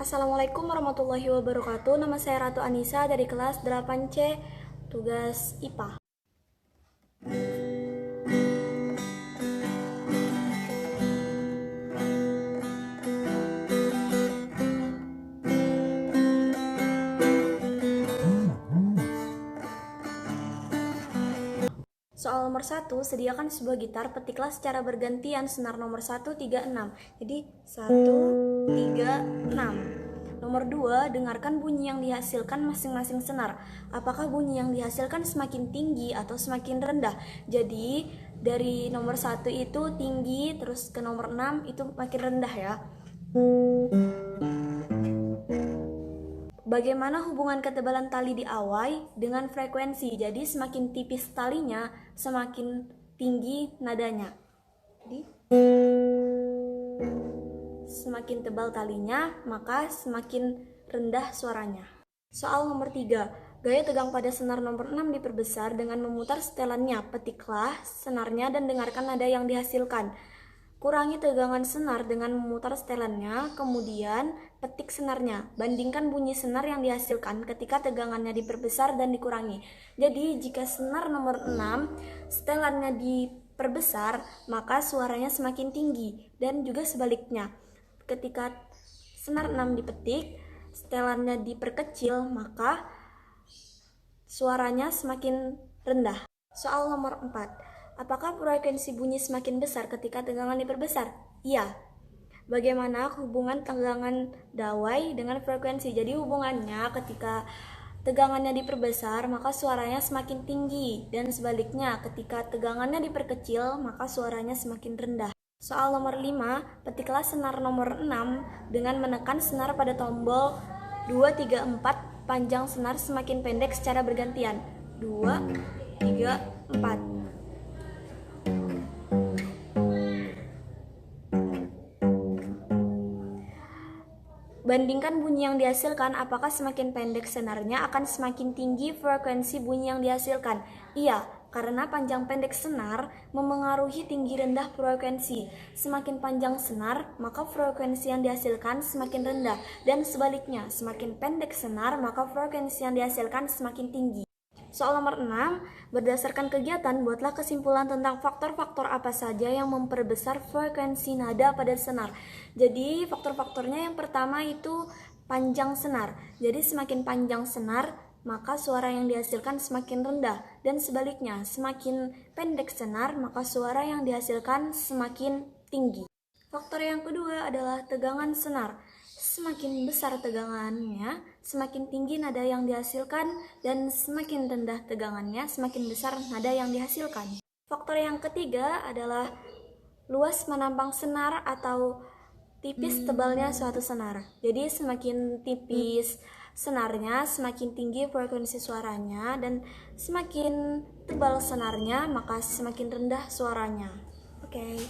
Assalamualaikum warahmatullahi wabarakatuh. Nama saya Ratu Anissa dari kelas 8C, tugas IPA. Soal nomor 1, sediakan sebuah gitar, petiklah secara bergantian senar nomor 1, 3, 6. Jadi 1, 3, 6. Nomor 2, dengarkan bunyi yang dihasilkan masing-masing senar. Apakah bunyi yang dihasilkan semakin tinggi atau semakin rendah? Jadi dari nomor 1 itu tinggi, terus ke nomor 6 itu makin rendah ya. Bagaimana hubungan ketebalan tali di awai dengan frekuensi? Jadi semakin tipis talinya, semakin tinggi nadanya. Jadi semakin tebal talinya, maka semakin rendah suaranya. Soal nomor 3. Gaya tegang pada senar nomor 6 diperbesar dengan memutar setelannya. Petiklah senarnya dan dengarkan nada yang dihasilkan. Kurangi tegangan senar dengan memutar setelannya, kemudian petik senarnya. Bandingkan bunyi senar yang dihasilkan ketika tegangannya diperbesar dan dikurangi. Jadi jika senar nomor 6 setelannya diperbesar, maka suaranya semakin tinggi, dan juga sebaliknya. Ketika senar 6 dipetik, setelannya diperkecil, maka suaranya semakin rendah. Soal nomor 4. Apakah frekuensi bunyi semakin besar ketika tegangan diperbesar? Iya. Bagaimana hubungan tegangan dawai dengan frekuensi? Jadi hubungannya ketika tegangannya diperbesar, maka suaranya semakin tinggi, dan sebaliknya ketika tegangannya diperkecil, maka suaranya semakin rendah. Soal nomor 5, petiklah senar nomor 6 dengan menekan senar pada tombol 2, 3, 4. Panjang senar semakin pendek secara bergantian. 2, 3, 4. Bandingkan bunyi yang dihasilkan, apakah semakin pendek senarnya akan semakin tinggi frekuensi bunyi yang dihasilkan? Iya, karena panjang pendek senar memengaruhi tinggi rendah frekuensi. Semakin panjang senar, maka frekuensi yang dihasilkan semakin rendah, dan sebaliknya, semakin pendek senar, maka frekuensi yang dihasilkan semakin tinggi. Soal nomor 6, berdasarkan kegiatan, buatlah kesimpulan tentang faktor-faktor apa saja yang memperbesar frekuensi nada pada senar. Jadi faktor-faktornya yang pertama itu panjang senar. Jadi semakin panjang senar, maka suara yang dihasilkan semakin rendah, dan sebaliknya, semakin pendek senar, maka suara yang dihasilkan semakin tinggi. Faktor yang kedua adalah tegangan senar. Semakin besar tegangannya, semakin tinggi nada yang dihasilkan, dan semakin rendah tegangannya, semakin besar nada yang dihasilkan. Faktor yang ketiga adalah luas menampang senar atau tipis tebalnya suatu senar. Jadi semakin tipis senarnya, semakin tinggi frekuensi suaranya, dan semakin tebal senarnya, maka semakin rendah suaranya. Oke.